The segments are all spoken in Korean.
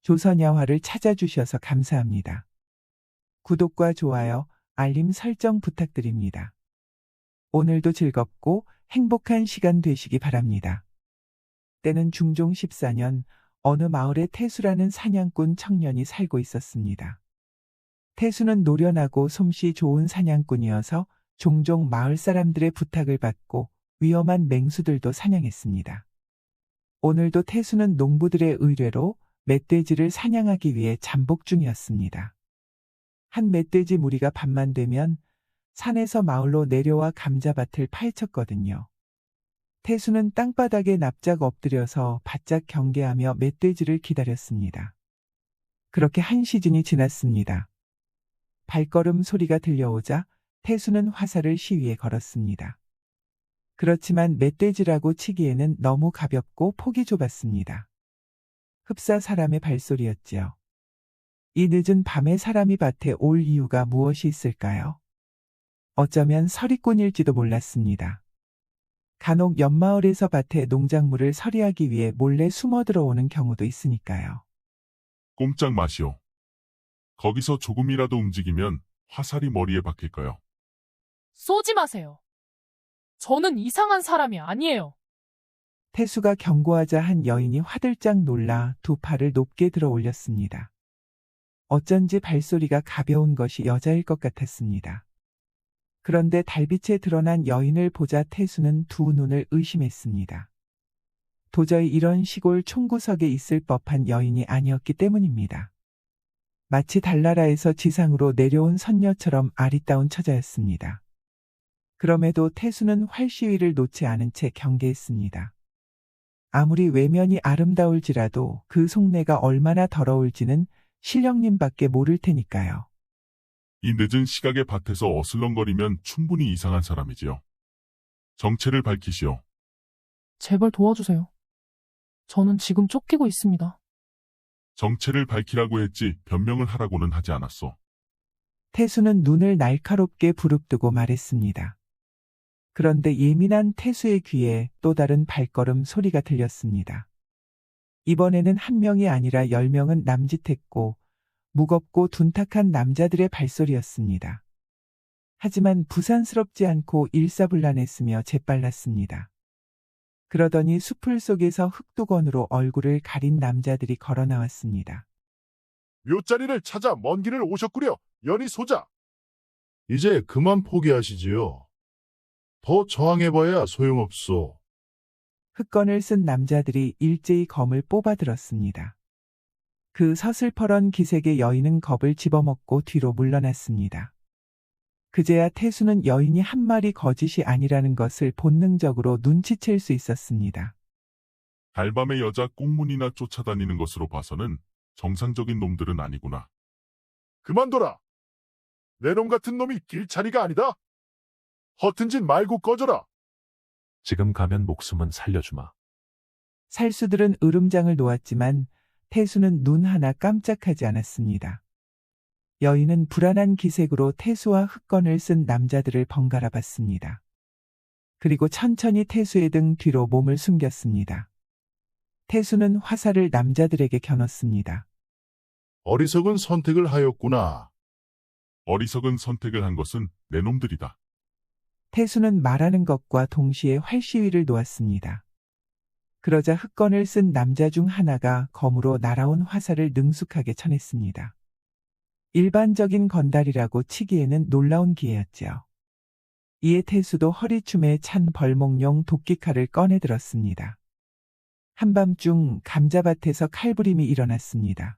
조선야화를 찾아주셔서 감사합니다. 구독과 좋아요, 알림 설정 부탁드립니다. 오늘도 즐겁고 행복한 시간 되시기 바랍니다. 때는 중종 14년 어느 마을에 태수라는 사냥꾼 청년이 살고 있었습니다. 태수는 노련하고 솜씨 좋은 사냥꾼이어서 종종 마을 사람들의 부탁을 받고 위험한 맹수들도 사냥했습니다. 오늘도 태수는 농부들의 의뢰로 멧돼지를 사냥하기 위해 잠복 중이었습니다. 한 멧돼지 무리가 밤만 되면 산에서 마을로 내려와 감자밭을 파헤쳤거든요. 태수는 땅바닥에 납작 엎드려서 바짝 경계하며 멧돼지를 기다렸습니다. 그렇게 한 시즌이 지났습니다. 발걸음 소리가 들려오자 태수는 화살을 시위에 걸었습니다. 그렇지만 멧돼지라고 치기에는 너무 가볍고 폭이 좁았습니다. 흡사 사람의 발소리였지요. 이 늦은 밤에 사람이 밭에 올 이유가 무엇이 있을까요? 어쩌면 서리꾼일지도 몰랐습니다. 간혹 옆마을에서 밭에 농작물을 서리하기 위해 몰래 숨어 들어오는 경우도 있으니까요. 꼼짝 마시오. 거기서 조금이라도 움직이면 화살이 머리에 박힐 거요. 쏘지 마세요. 저는 이상한 사람이 아니에요. 태수가 경고하자 한 여인이 화들짝 놀라 두 팔을 높게 들어 올렸습니다. 어쩐지 발소리가 가벼운 것이 여자일 것 같았습니다. 그런데 달빛에 드러난 여인을 보자 태수는 두 눈을 의심했습니다. 도저히 이런 시골 총구석에 있을 법한 여인이 아니었기 때문입니다. 마치 달나라에서 지상으로 내려온 선녀처럼 아리따운 처자였습니다. 그럼에도 태수는 활시위를 놓지 않은 채 경계했습니다. 아무리 외면이 아름다울지라도 그 속내가 얼마나 더러울지는 신령님밖에 모를 테니까요. 이 늦은 시각에 밭에서 어슬렁거리면 충분히 이상한 사람이지요. 정체를 밝히시오. 제발 도와주세요. 저는 지금 쫓기고 있습니다. 정체를 밝히라고 했지 변명을 하라고는 하지 않았소. 태수는 눈을 날카롭게 부릅뜨고 말했습니다. 그런데 예민한 태수의 귀에 또 다른 발걸음 소리가 들렸습니다. 이번에는 한 명이 아니라 10명은 남짓했고 무겁고 둔탁한 남자들의 발소리였습니다. 하지만 부산스럽지 않고 일사불란했으며 재빨랐습니다. 그러더니 수풀 속에서 흑두건으로 얼굴을 가린 남자들이 걸어 나왔습니다. 묘자리를 찾아 먼 길을 오셨구려, 연희 소자. 이제 그만 포기하시지요. 더 저항해봐야 소용없소. 흑건을 쓴 남자들이 일제히 검을 뽑아들었습니다. 그 서슬퍼런 기색의 여인은 겁을 집어먹고 뒤로 물러났습니다. 그제야 태수는 여인이 한 말이 거짓이 아니라는 것을 본능적으로 눈치챌 수 있었습니다. 달밤에 여자 꽁문이나 쫓아다니는 것으로 봐서는 정상적인 놈들은 아니구나. 그만둬라. 내 놈 같은 놈이 길차리가 아니다. 허튼 짓 말고 꺼져라. 지금 가면 목숨은 살려주마. 살수들은 으름장을 놓았지만 태수는 눈 하나 깜짝하지 않았습니다. 여인은 불안한 기색으로 태수와 흑건을 쓴 남자들을 번갈아 봤습니다. 그리고 천천히 태수의 등 뒤로 몸을 숨겼습니다. 태수는 화살을 남자들에게 겨눴습니다. 어리석은 선택을 하였구나. 어리석은 선택을 한 것은 내 놈들이다. 태수는 말하는 것과 동시에 활시위를 놓았습니다. 그러자 흑건을 쓴 남자 중 하나가 검으로 날아온 화살을 능숙하게 쳐냈습니다. 일반적인 건달이라고 치기에는 놀라운 기회였지요. 이에 태수도 허리춤에 찬 벌목용 도끼칼을 꺼내 들었습니다. 한밤중 감자밭에서 칼부림이 일어났습니다.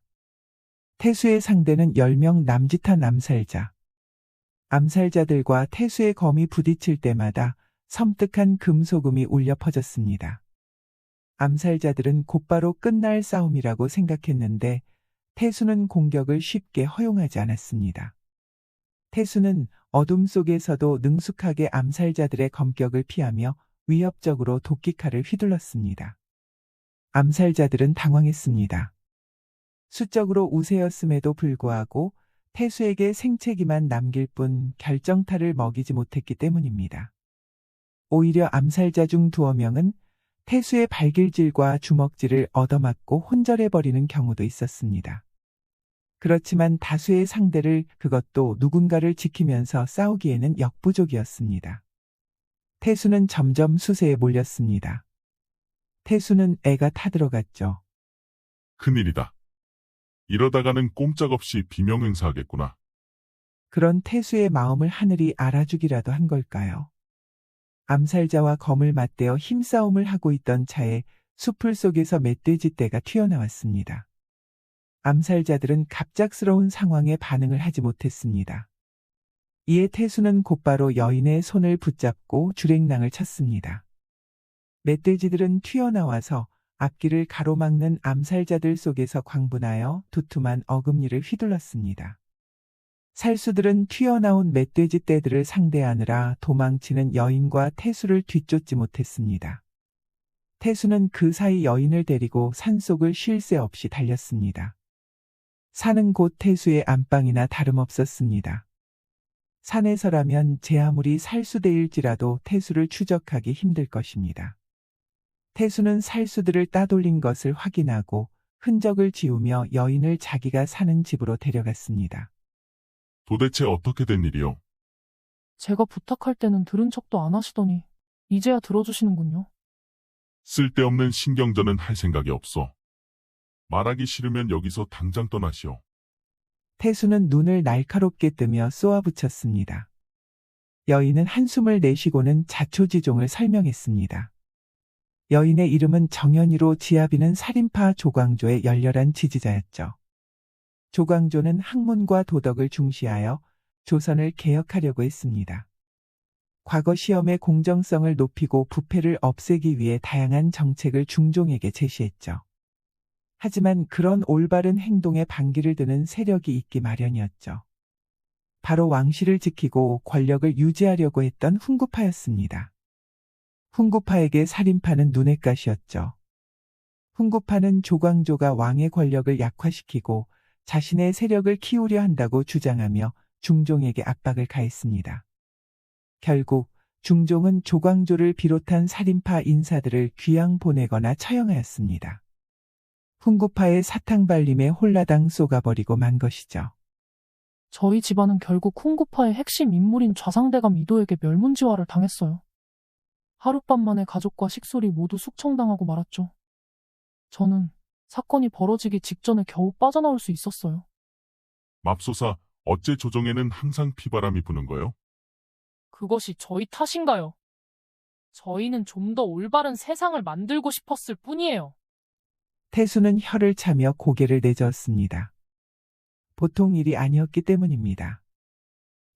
태수의 상대는 10명 남짓한 암살자. 암살자들과 태수의 검이 부딪힐 때마다 섬뜩한 금소금이 울려 퍼졌습니다. 암살자들은 곧바로 끝날 싸움이라고 생각했는데 태수는 공격을 쉽게 허용하지 않았습니다. 태수는 어둠 속에서도 능숙하게 암살자들의 검격을 피하며 위협적으로 도끼칼을 휘둘렀습니다. 암살자들은 당황했습니다. 수적으로 우세였음에도 불구하고 태수에게 생채기만 남길 뿐 결정타를 먹이지 못했기 때문입니다. 오히려 암살자 중 두어 명은 태수의 발길질과 주먹질을 얻어맞고 혼절해버리는 경우도 있었습니다. 그렇지만 다수의 상대를 그것도 누군가를 지키면서 싸우기에는 역부족이었습니다. 태수는 점점 수세에 몰렸습니다. 태수는 애가 타들어갔죠. 큰일이다. 이러다가는 꼼짝없이 비명 행사하겠구나. 그런 태수의 마음을 하늘이 알아주기라도 한 걸까요? 암살자와 검을 맞대어 힘싸움을 하고 있던 차에 수풀 속에서 멧돼지 떼가 튀어나왔습니다. 암살자들은 갑작스러운 상황에 반응을 하지 못했습니다. 이에 태수는 곧바로 여인의 손을 붙잡고 주랭랑을 쳤습니다. 멧돼지들은 튀어나와서 앞길을 가로막는 암살자들 속에서 광분하여 두툼한 어금니를 휘둘렀습니다. 살수들은 튀어나온 멧돼지 떼들을 상대하느라 도망치는 여인과 태수를 뒤쫓지 못했습니다. 태수는 그 사이 여인을 데리고 산속을 쉴 새 없이 달렸습니다. 산은 곧 태수의 안방이나 다름없었습니다. 산에서라면 제 아무리 살수대일지라도 태수를 추적하기 힘들 것입니다. 태수는 살수들을 따돌린 것을 확인하고 흔적을 지우며 여인을 자기가 사는 집으로 데려갔습니다. 도대체 어떻게 된 일이요? 제가 부탁할 때는 들은 척도 안 하시더니 이제야 들어주시는군요. 쓸데없는 신경전은 할 생각이 없어. 말하기 싫으면 여기서 당장 떠나시오. 태수는 눈을 날카롭게 뜨며 쏘아붙였습니다. 여인은 한숨을 내쉬고는 자초지종을 설명했습니다. 여인의 이름은 정연이로 지아비는 살인파 조광조의 열렬한 지지자였죠. 조광조는 학문과 도덕을 중시하여 조선을 개혁하려고 했습니다. 과거 시험의 공정성을 높이고 부패를 없애기 위해 다양한 정책을 중종에게 제시했죠. 하지만 그런 올바른 행동에 반기를 드는 세력이 있기 마련이었죠. 바로 왕실을 지키고 권력을 유지하려고 했던 훈구파였습니다. 훈구파에게 살인파는 눈엣 가시였죠. 훈구파는 조광조가 왕의 권력을 약화시키고 자신의 세력을 키우려 한다고 주장하며 중종에게 압박을 가했습니다. 결국 중종은 조광조를 비롯한 살인파 인사들을 귀양 보내거나 처형하였습니다. 훈구파의 사탕발림에 홀라당 쏘가버리고 만 것이죠. 저희 집안은 결국 훈구파의 핵심 인물인 좌상대감 이도에게 멸문지화를 당했어요. 하룻밤 만에 가족과 식솔이 모두 숙청당하고 말았죠. 저는 사건이 벌어지기 직전에 겨우 빠져나올 수 있었어요. 맙소사, 어째 조정에는 항상 피바람이 부는 거요? 그것이 저희 탓인가요? 저희는 좀 더 올바른 세상을 만들고 싶었을 뿐이에요. 태수는 혀를 차며 고개를 내저었습니다. 보통 일이 아니었기 때문입니다.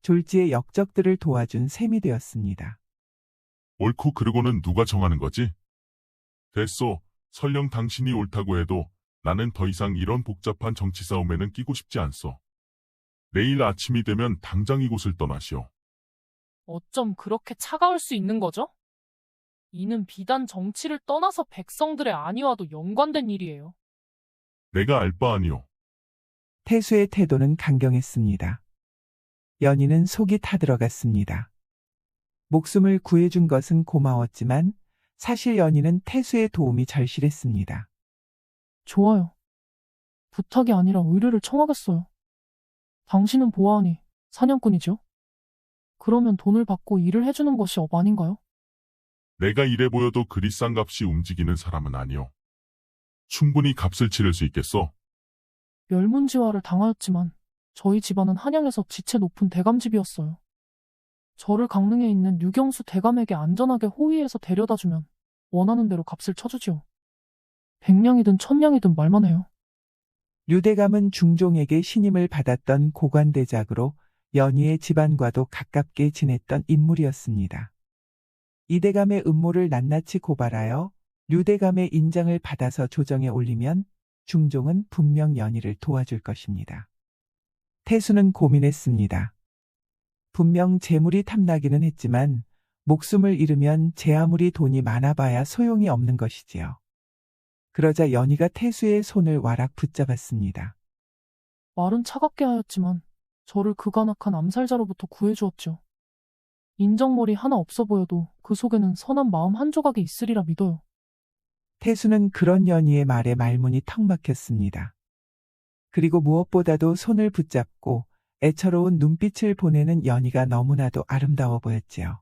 졸지의 역적들을 도와준 셈이 되었습니다. 옳고 그르고는 누가 정하는 거지? 됐소. 설령 당신이 옳다고 해도 나는 더 이상 이런 복잡한 정치 싸움에는 끼고 싶지 않소. 내일 아침이 되면 당장 이곳을 떠나시오. 어쩜 그렇게 차가울 수 있는 거죠? 이는 비단 정치를 떠나서 백성들의 안위와도 연관된 일이에요. 내가 알 바 아니오. 태수의 태도는 강경했습니다. 연희는 속이 타들어갔습니다. 목숨을 구해준 것은 고마웠지만 사실 연희는 태수의 도움이 절실했습니다. 좋아요. 부탁이 아니라 의뢰를 청하겠어요. 당신은 보아하니 사냥꾼이죠? 그러면 돈을 받고 일을 해주는 것이 업 아닌가요? 내가 이래 보여도 그리 싼 값이 움직이는 사람은 아니오. 충분히 값을 치를 수 있겠소. 멸문지화를 당하였지만 저희 집안은 한양에서 지체 높은 대감집이었어요. 저를 강릉에 있는 유경수 대감에게 안전하게 호위해서 데려다주면 원하는 대로 값을 쳐주지요. 100냥이든 1000냥이든 말만 해요. 류대감은 중종에게 신임을 받았던 고관대작으로 연희의 집안과도 가깝게 지냈던 인물이었습니다. 이대감의 음모를 낱낱이 고발하여 류대감의 인장을 받아서 조정에 올리면 중종은 분명 연희를 도와줄 것입니다. 태수는 고민했습니다. 분명 재물이 탐나기는 했지만 목숨을 잃으면 제 아무리 돈이 많아봐야 소용이 없는 것이지요. 그러자 연희가 태수의 손을 와락 붙잡았습니다. 말은 차갑게 하였지만 저를 그 간악한 암살자로부터 구해주었죠. 인정머리 하나 없어 보여도 그 속에는 선한 마음 한 조각이 있으리라 믿어요. 태수는 그런 연희의 말에 말문이 턱 막혔습니다. 그리고 무엇보다도 손을 붙잡고 애처로운 눈빛을 보내는 연희가 너무나도 아름다워 보였지요.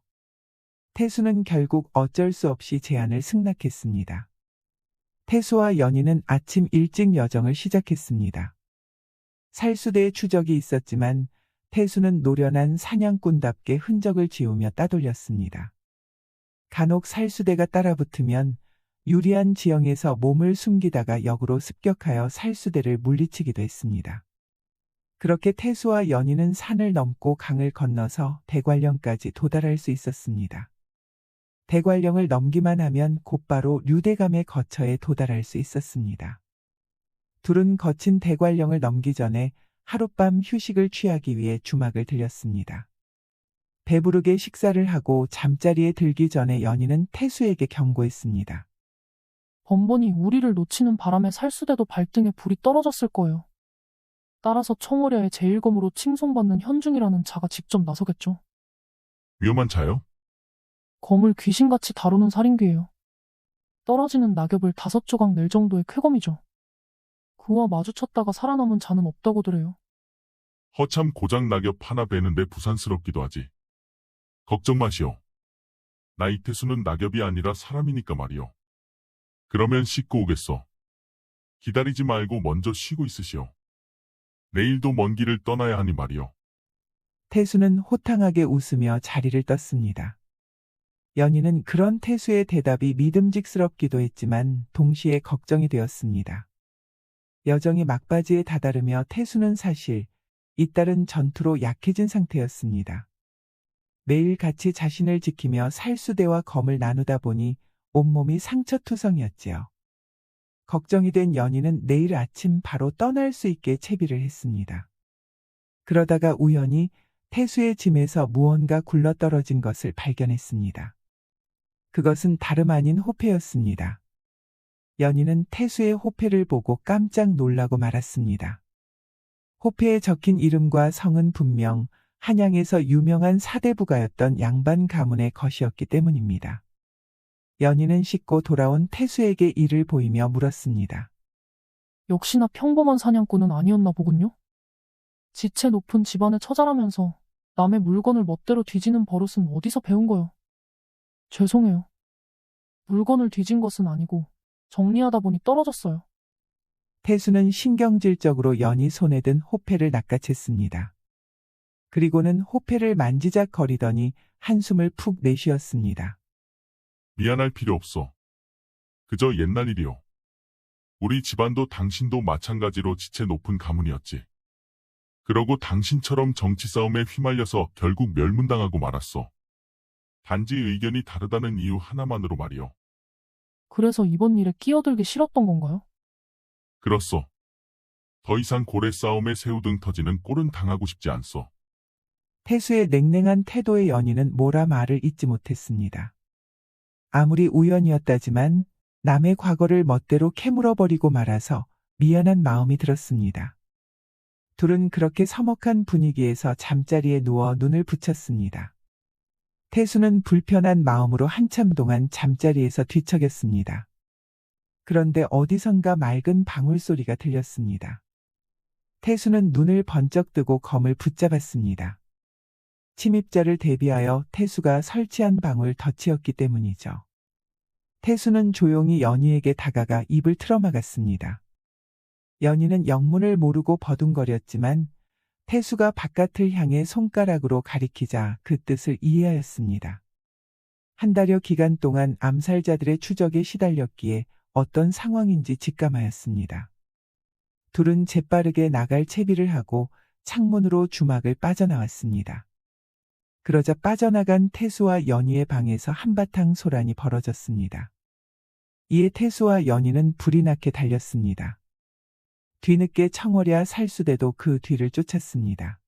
태수는 결국 어쩔 수 없이 제안을 승낙했습니다. 태수와 연희는 아침 일찍 여정을 시작했습니다. 살수대의 추적이 있었지만 태수는 노련한 사냥꾼답게 흔적을 지우며 따돌렸습니다. 간혹 살수대가 따라붙으면 유리한 지형에서 몸을 숨기다가 역으로 습격하여 살수대를 물리치기도 했습니다. 그렇게 태수와 연희는 산을 넘고 강을 건너서 대관령까지 도달할 수 있었습니다. 대관령을 넘기만 하면 곧바로 류대감의 거처에 도달할 수 있었습니다. 둘은 거친 대관령을 넘기 전에 하룻밤 휴식을 취하기 위해 주막을 들렸습니다. 배부르게 식사를 하고 잠자리에 들기 전에 연희는 태수에게 경고했습니다. 번번이 우리를 놓치는 바람에 살수대도 발등에 불이 떨어졌을 거예요. 따라서 청월야의 제1검으로 칭송받는 현중이라는 자가 직접 나서겠죠. 위험한 자요? 검을 귀신같이 다루는 살인귀예요. 떨어지는 낙엽을 5조각 낼 정도의 쾌검이죠. 그와 마주쳤다가 살아남은 자는 없다고들 해요. 허참 고장 낙엽 하나 베는데 부산스럽기도 하지. 걱정 마시오. 나 이태수는 낙엽이 아니라 사람이니까 말이오. 그러면 씻고 오겠소. 기다리지 말고 먼저 쉬고 있으시오. 내일도 먼 길을 떠나야 하니 말이오. 태수는 호탕하게 웃으며 자리를 떴습니다. 연희는 그런 태수의 대답이 믿음직스럽기도 했지만 동시에 걱정이 되었습니다. 여정이 막바지에 다다르며 태수는 사실 잇따른 전투로 약해진 상태였습니다. 매일같이 자신을 지키며 살수대와 검을 나누다 보니 온몸이 상처투성이었지요. 걱정이 된 연희는 내일 아침 바로 떠날 수 있게 채비를 했습니다. 그러다가 우연히 태수의 짐에서 무언가 굴러떨어진 것을 발견했습니다. 그것은 다름 아닌 호패였습니다. 연희는 태수의 호패를 보고 깜짝 놀라고 말았습니다. 호패에 적힌 이름과 성은 분명 한양에서 유명한 사대부가였던 양반 가문의 것이었기 때문입니다. 연희는 씻고 돌아온 태수에게 이를 보이며 물었습니다. 역시나 평범한 사냥꾼은 아니었나 보군요. 지체 높은 집안의 처자라면서 남의 물건을 멋대로 뒤지는 버릇은 어디서 배운 거요? 죄송해요. 물건을 뒤진 것은 아니고 정리하다 보니 떨어졌어요. 태수는 신경질적으로 연희 손에 든 호패를 낚아챘습니다. 그리고는 호패를 만지작거리더니 한숨을 푹 내쉬었습니다. 미안할 필요 없어. 그저 옛날 일이오. 우리 집안도 당신도 마찬가지로 지체 높은 가문이었지. 그러고 당신처럼 정치 싸움에 휘말려서 결국 멸문당하고 말았어. 단지 의견이 다르다는 이유 하나만으로 말이오. 그래서 이번 일에 끼어들기 싫었던 건가요? 그렇소. 더 이상 고래 싸움에 새우등 터지는 꼴은 당하고 싶지 않소. 태수의 냉랭한 태도에 연희는 뭐라 말을 잇지 못했습니다. 아무리 우연이었다지만 남의 과거를 멋대로 캐물어버리고 말아서 미안한 마음이 들었습니다. 둘은 그렇게 서먹한 분위기에서 잠자리에 누워 눈을 붙였습니다. 태수는 불편한 마음으로 한참 동안 잠자리에서 뒤척였습니다. 그런데 어디선가 맑은 방울 소리가 들렸습니다. 태수는 눈을 번쩍 뜨고 검을 붙잡았습니다. 침입자를 대비하여 태수가 설치한 방울 덫이었기 때문이죠. 태수는 조용히 연희에게 다가가 입을 틀어막았습니다. 연희는 영문을 모르고 버둥거렸지만 태수가 바깥을 향해 손가락으로 가리키자 그 뜻을 이해하였습니다. 한 달여 기간 동안 암살자들의 추적에 시달렸기에 어떤 상황인지 직감하였습니다. 둘은 재빠르게 나갈 채비를 하고 창문으로 주막을 빠져나왔습니다. 그러자 빠져나간 태수와 연희의 방에서 한바탕 소란이 벌어졌습니다. 이에 태수와 연희는 불이 나게 달렸습니다. 뒤늦게 청월야 살수대도 그 뒤를 쫓았습니다.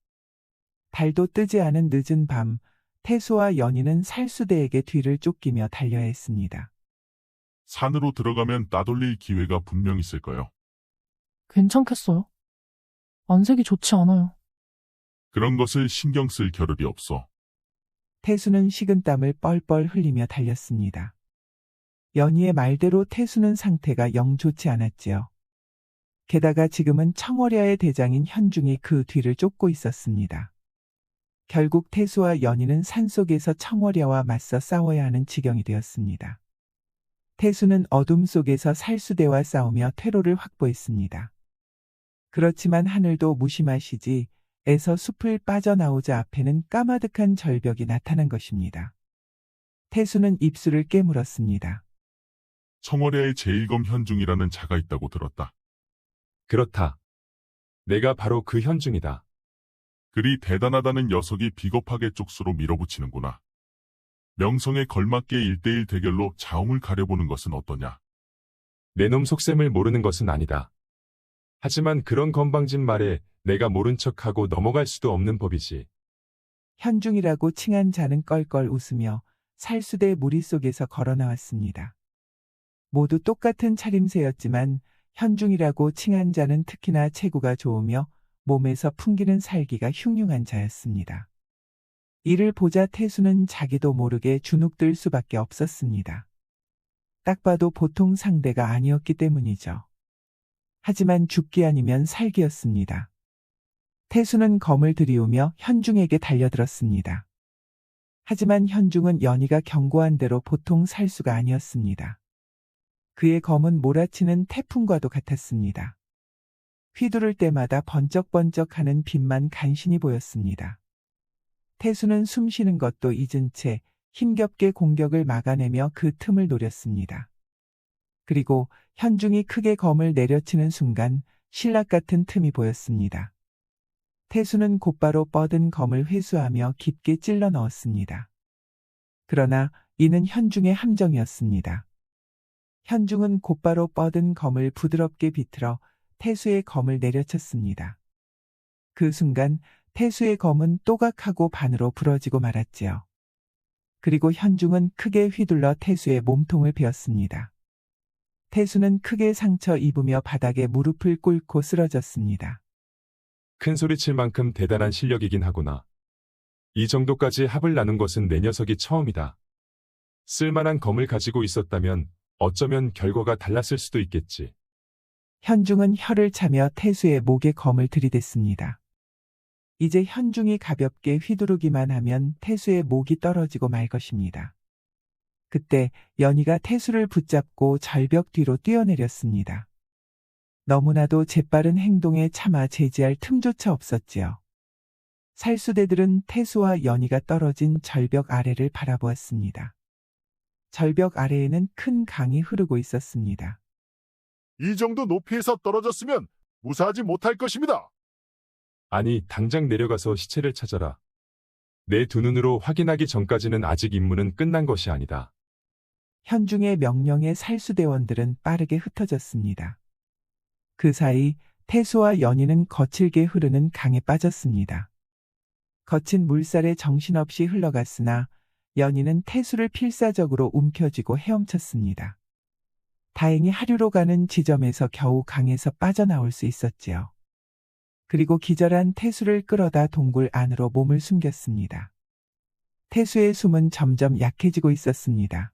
달도 뜨지 않은 늦은 밤, 태수와 연희는 살수대에게 뒤를 쫓기며 달려야 했습니다. 산으로 들어가면 따돌릴 기회가 분명 있을 거요. 괜찮겠어요? 안색이 좋지 않아요. 그런 것을 신경 쓸 겨를이 없어. 태수는 식은땀을 뻘뻘 흘리며 달렸습니다. 연희의 말대로 태수는 상태가 영 좋지 않았지요. 게다가 지금은 청월야의 대장인 현중이 그 뒤를 쫓고 있었습니다. 결국 태수와 연희는 산속에서 청월야와 맞서 싸워야 하는 지경이 되었습니다. 태수는 어둠 속에서 살수대와 싸우며 퇴로를 확보했습니다. 그렇지만 하늘도 무심하시지 에서 숲을 빠져나오자 앞에는 까마득한 절벽이 나타난 것입니다. 태수는 입술을 깨물었습니다. 청월야의 제1검 현중이라는 자가 있다고 들었다. 그렇다. 내가 바로 그 현중이다. 그리 대단하다는 녀석이 비겁하게 쪽수로 밀어붙이는구나. 명성에 걸맞게 1대1 대결로 자웅을 가려보는 것은 어떠냐? 내 놈 속셈을 모르는 것은 아니다. 하지만 그런 건방진 말에 내가 모른 척하고 넘어갈 수도 없는 법이지. 현중이라고 칭한 자는 껄껄 웃으며 살수대 무리 속에서 걸어 나왔습니다. 모두 똑같은 차림새였지만 현중이라고 칭한 자는 특히나 체구가 좋으며 몸에서 풍기는 살기가 흉흉한 자였습니다. 이를 보자 태수는 자기도 모르게 주눅들 수밖에 없었습니다. 딱 봐도 보통 상대가 아니었기 때문이죠. 하지만 죽기 아니면 살기였습니다. 태수는 검을 들이우며 현중에게 달려들었습니다. 하지만 현중은 연희가 경고한 대로 보통 살수가 아니었습니다. 그의 검은 몰아치는 태풍과도 같았습니다. 휘두를 때마다 번쩍번쩍하는 빛만 간신히 보였습니다. 태수는 숨쉬는 것도 잊은 채 힘겹게 공격을 막아내며 그 틈을 노렸습니다. 그리고 현중이 크게 검을 내려치는 순간 신락 같은 틈이 보였습니다. 태수는 곧바로 뻗은 검을 회수하며 깊게 찔러 넣었습니다. 그러나 이는 현중의 함정이었습니다. 현중은 곧바로 뻗은 검을 부드럽게 비틀어 태수의 검을 내려쳤습니다. 그 순간 태수의 검은 또각하고 반으로 부러지고 말았지요. 그리고 현중은 크게 휘둘러 태수의 몸통을 베었습니다. 태수는 크게 상처 입으며 바닥에 무릎을 꿇고 쓰러졌습니다. 큰 소리 칠 만큼 대단한 실력이긴 하구나. 이 정도까지 합을 나눈 것은 내 녀석이 처음이다. 쓸만한 검을 가지고 있었다면 어쩌면 결과가 달랐을 수도 있겠지. 현중은 혀를 차며 태수의 목에 검을 들이댔습니다. 이제 현중이 가볍게 휘두르기만 하면 태수의 목이 떨어지고 말 것입니다. 그때 연희가 태수를 붙잡고 절벽 뒤로 뛰어내렸습니다. 너무나도 재빠른 행동에 차마 제지할 틈조차 없었지요. 살수대들은 태수와 연희가 떨어진 절벽 아래를 바라보았습니다. 절벽 아래에는 큰 강이 흐르고 있었습니다. 이 정도 높이에서 떨어졌으면 무사하지 못할 것입니다. 아니, 당장 내려가서 시체를 찾아라. 내 두 눈으로 확인하기 전까지는 아직 임무는 끝난 것이 아니다. 현중의 명령에 살수대원들은 빠르게 흩어졌습니다. 그 사이 태수와 연희는 거칠게 흐르는 강에 빠졌습니다. 거친 물살에 정신없이 흘러갔으나 연희는 태수를 필사적으로 움켜쥐고 헤엄쳤습니다. 다행히 하류로 가는 지점에서 겨우 강에서 빠져나올 수 있었지요. 그리고 기절한 태수를 끌어다 동굴 안으로 몸을 숨겼습니다. 태수의 숨은 점점 약해지고 있었습니다.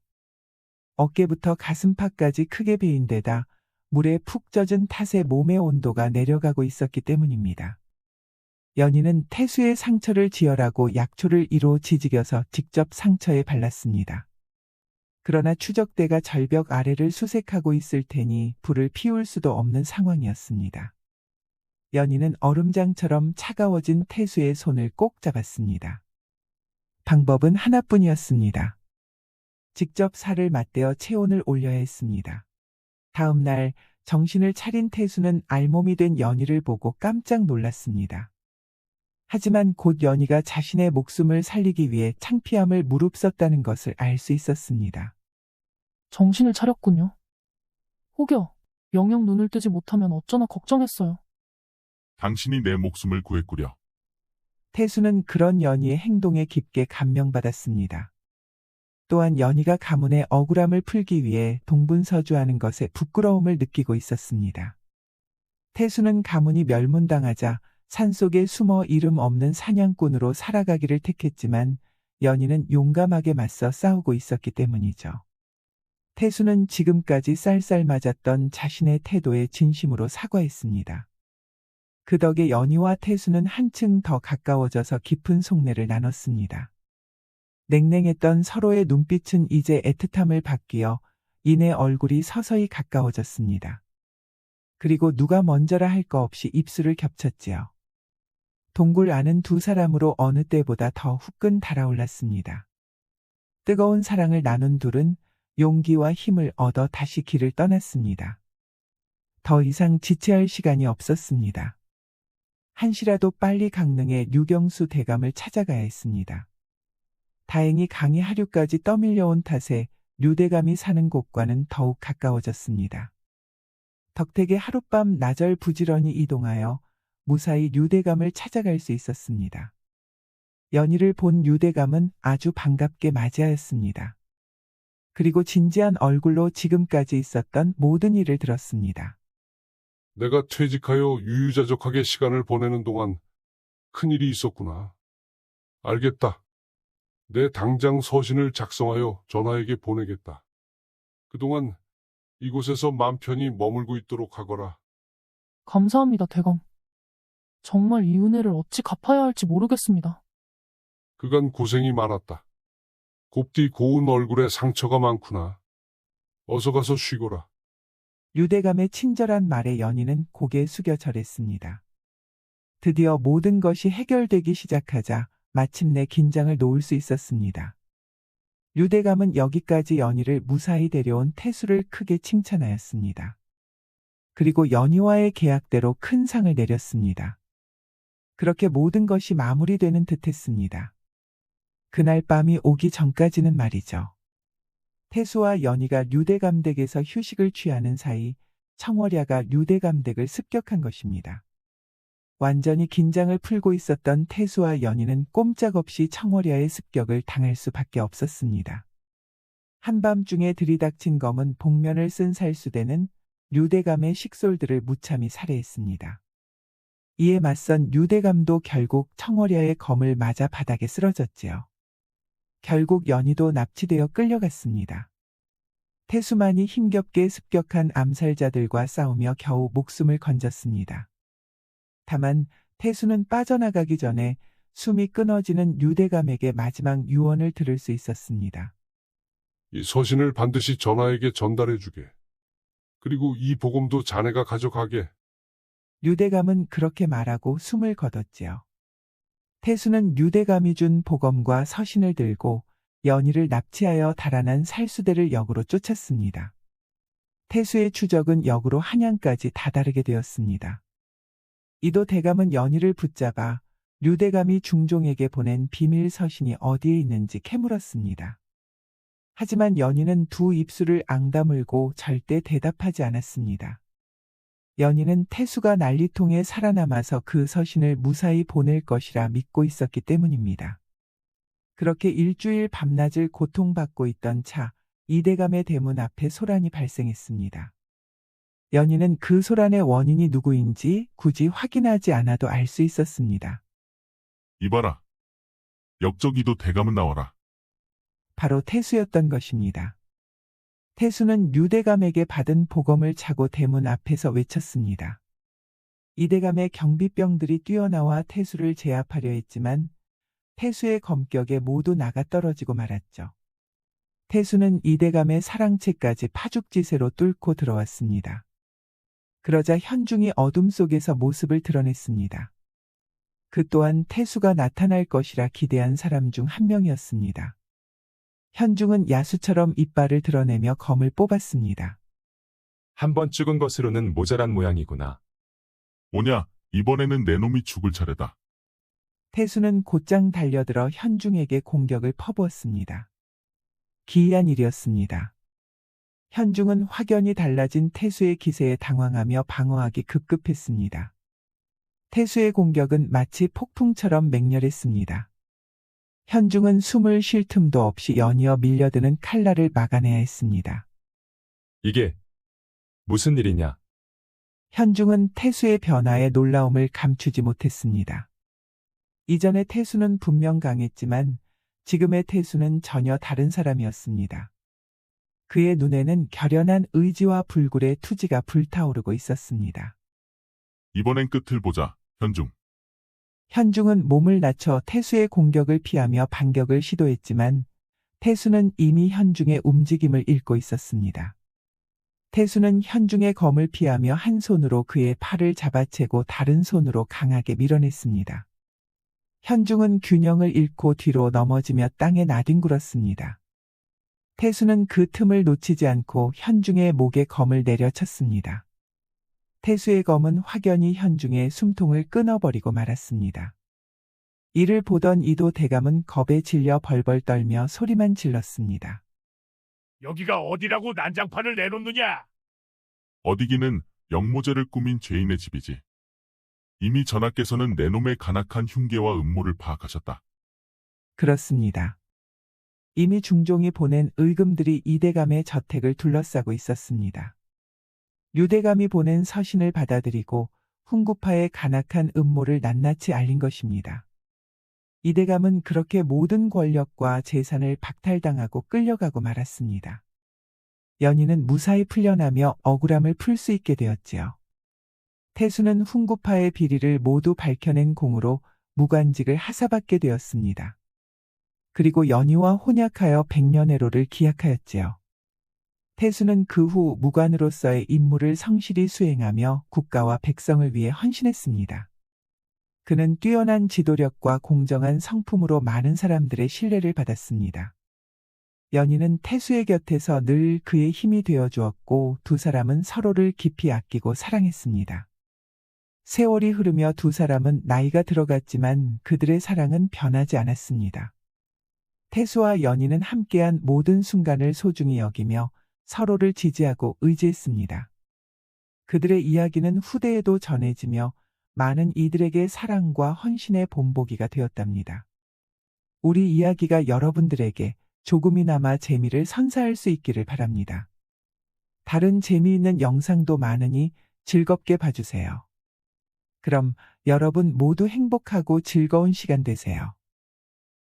어깨부터 가슴팍까지 크게 베인 데다 물에 푹 젖은 탓에 몸의 온도가 내려가고 있었기 때문입니다. 연희는 태수의 상처를 지혈하고 약초를 이로 지지겨서 직접 상처에 발랐습니다. 그러나 추적대가 절벽 아래를 수색하고 있을 테니 불을 피울 수도 없는 상황이었습니다. 연희는 얼음장처럼 차가워진 태수의 손을 꼭 잡았습니다. 방법은 하나뿐이었습니다. 직접 살을 맞대어 체온을 올려야 했습니다. 다음 날 정신을 차린 태수는 알몸이 된 연희를 보고 깜짝 놀랐습니다. 하지만 곧 연희가 자신의 목숨을 살리기 위해 창피함을 무릅썼다는 것을 알 수 있었습니다. 정신을 차렸군요. 혹여 영영 눈을 뜨지 못하면 어쩌나 걱정했어요. 당신이 내 목숨을 구했구려. 태수는 그런 연희의 행동에 깊게 감명받았습니다. 또한 연희가 가문의 억울함을 풀기 위해 동분서주하는 것에 부끄러움을 느끼고 있었습니다. 태수는 가문이 멸문당하자 산속에 숨어 이름 없는 사냥꾼으로 살아가기를 택했지만 연희는 용감하게 맞서 싸우고 있었기 때문이죠. 태수는 지금까지 쌀쌀 맞았던 자신의 태도에 진심으로 사과했습니다. 그 덕에 연희와 태수는 한층 더 가까워져서 깊은 속내를 나눴습니다. 냉랭했던 서로의 눈빛은 이제 애틋함을 바뀌어 이내 얼굴이 서서히 가까워졌습니다. 그리고 누가 먼저라 할 거 없이 입술을 겹쳤지요. 동굴 안은 두 사람으로 어느 때보다 더 후끈 달아올랐습니다. 뜨거운 사랑을 나눈 둘은 용기와 힘을 얻어 다시 길을 떠났습니다. 더 이상 지체할 시간이 없었습니다. 한시라도 빨리 강릉의 류경수 대감을 찾아가야 했습니다. 다행히 강이 하류까지 떠밀려온 탓에 류대감이 사는 곳과는 더욱 가까워졌습니다. 덕택에 하룻밤 나절 부지런히 이동하여 무사히 류대감을 찾아갈 수 있었습니다. 연희를 본 류대감은 아주 반갑게 맞이하였습니다. 그리고 진지한 얼굴로 지금까지 있었던 모든 일을 들었습니다. 내가 퇴직하여 유유자적하게 시간을 보내는 동안 큰일이 있었구나. 알겠다. 내 당장 서신을 작성하여 전하에게 보내겠다. 그동안 이곳에서 맘 편히 머물고 있도록 하거라. 감사합니다, 대감. 정말 이 은혜를 어찌 갚아야 할지 모르겠습니다. 그간 고생이 많았다. 곱디 고운 얼굴에 상처가 많구나. 어서 가서 쉬거라. 류대감의 친절한 말에 연희는 고개 숙여 절했습니다. 드디어 모든 것이 해결되기 시작하자 마침내 긴장을 놓을 수 있었습니다. 류대감은 여기까지 연희를 무사히 데려온 태수를 크게 칭찬하였습니다. 그리고 연희와의 계약대로 큰 상을 내렸습니다. 그렇게 모든 것이 마무리되는 듯했습니다. 그날 밤이 오기 전까지는 말이죠. 태수와 연희가 류대감 댁에서 휴식을 취하는 사이 청월야가 류대감 댁을 습격한 것입니다. 완전히 긴장을 풀고 있었던 태수와 연희는 꼼짝없이 청월야의 습격을 당할 수밖에 없었습니다. 한밤중에 들이닥친 검은 복면을 쓴 살수대는 류대감의 식솔들을 무참히 살해했습니다. 이에 맞선 류대감도 결국 청월야의 검을 맞아 바닥에 쓰러졌지요. 결국 연희도 납치되어 끌려갔습니다. 태수만이 힘겹게 습격한 암살자들과 싸우며 겨우 목숨을 건졌습니다. 다만 태수는 빠져나가기 전에 숨이 끊어지는 류대감에게 마지막 유언을 들을 수 있었습니다. 이 서신을 반드시 전하에게 전달해주게. 그리고 이 복음도 자네가 가져가게. 류대감은 그렇게 말하고 숨을 거뒀지요. 태수는 류대감이 준 복엄과 서신을 들고 연희를 납치하여 달아난 살수대를 역으로 쫓았습니다. 태수의 추적은 역으로 한양까지 다다르게 되었습니다. 이도 대감은 연희를 붙잡아 류대감이 중종에게 보낸 비밀 서신이 어디에 있는지 캐물었습니다. 하지만 연희는 두 입술을 앙다물고 절대 대답하지 않았습니다. 연희는 태수가 난리통에 살아남아서 그 서신을 무사히 보낼 것이라 믿고 있었기 때문입니다. 그렇게 일주일 밤낮을 고통받고 있던 차, 이대감의 대문 앞에 소란이 발생했습니다. 연희는 그 소란의 원인이 누구인지 굳이 확인하지 않아도 알 수 있었습니다. 이봐라. 역적이도 대감은 나와라. 바로 태수였던 것입니다. 태수는 류대감에게 받은 복엄을 차고 대문 앞에서 외쳤습니다. 이대감의 경비병들이 뛰어나와 태수를 제압하려 했지만 태수의 검격에 모두 나가 떨어지고 말았죠. 태수는 이대감의 사랑채까지 파죽지세로 뚫고 들어왔습니다. 그러자 현중이 어둠 속에서 모습을 드러냈습니다. 그 또한 태수가 나타날 것이라 기대한 사람 중 한 명이었습니다. 현중은 야수처럼 이빨을 드러내며 검을 뽑았습니다. 한 번 찍은 것으로는 모자란 모양이구나. 뭐냐, 이번에는 내 놈이 죽을 차례다. 태수는 곧장 달려들어 현중에게 공격을 퍼부었습니다. 기이한 일이었습니다. 현중은 확연히 달라진 태수의 기세에 당황하며 방어하기 급급했습니다. 태수의 공격은 마치 폭풍처럼 맹렬했습니다. 현중은 숨을 쉴 틈도 없이 연이어 밀려드는 칼날을 막아내야 했습니다. 이게 무슨 일이냐? 현중은 태수의 변화에 놀라움을 감추지 못했습니다. 이전의 태수는 분명 강했지만 지금의 태수는 전혀 다른 사람이었습니다. 그의 눈에는 결연한 의지와 불굴의 투지가 불타오르고 있었습니다. 이번엔 끝을 보자, 현중. 현중은 몸을 낮춰 태수의 공격을 피하며 반격을 시도했지만 태수는 이미 현중의 움직임을 읽고 있었습니다. 태수는 현중의 검을 피하며 한 손으로 그의 팔을 잡아채고 다른 손으로 강하게 밀어냈습니다. 현중은 균형을 잃고 뒤로 넘어지며 땅에 나뒹굴었습니다. 태수는 그 틈을 놓치지 않고 현중의 목에 검을 내려쳤습니다. 태수의 검은 확연히 현중의 숨통을 끊어버리고 말았습니다. 이를 보던 이도 대감은 겁에 질려 벌벌 떨며 소리만 질렀습니다. 여기가 어디라고 난장판을 내놓느냐? 어디기는 영모제를 꾸민 죄인의 집이지. 이미 전하께서는 내 놈의 간악한 흉계와 음모를 파악하셨다. 그렇습니다. 이미 중종이 보낸 의금들이 이대감의 저택을 둘러싸고 있었습니다. 유대감이 보낸 서신을 받아들이고 훈구파의 간악한 음모를 낱낱이 알린 것입니다. 이대감은 그렇게 모든 권력과 재산을 박탈당하고 끌려가고 말았습니다. 연희는 무사히 풀려나며 억울함을 풀 수 있게 되었지요. 태수는 훈구파의 비리를 모두 밝혀낸 공으로 무관직을 하사받게 되었습니다. 그리고 연희와 혼약하여 백년해로를 기약하였지요. 태수는 그 후 무관으로서의 임무를 성실히 수행하며 국가와 백성을 위해 헌신했습니다. 그는 뛰어난 지도력과 공정한 성품으로 많은 사람들의 신뢰를 받았습니다. 연희는 태수의 곁에서 늘 그의 힘이 되어 주었고 두 사람은 서로를 깊이 아끼고 사랑했습니다. 세월이 흐르며 두 사람은 나이가 들어갔지만 그들의 사랑은 변하지 않았습니다. 태수와 연희는 함께한 모든 순간을 소중히 여기며 서로를 지지하고 의지했습니다. 그들의 이야기는 후대에도 전해지며 많은 이들에게 사랑과 헌신의 본보기가 되었답니다. 우리 이야기가 여러분들에게 조금이나마 재미를 선사할 수 있기를 바랍니다. 다른 재미있는 영상도 많으니 즐겁게 봐주세요. 그럼 여러분 모두 행복하고 즐거운 시간 되세요.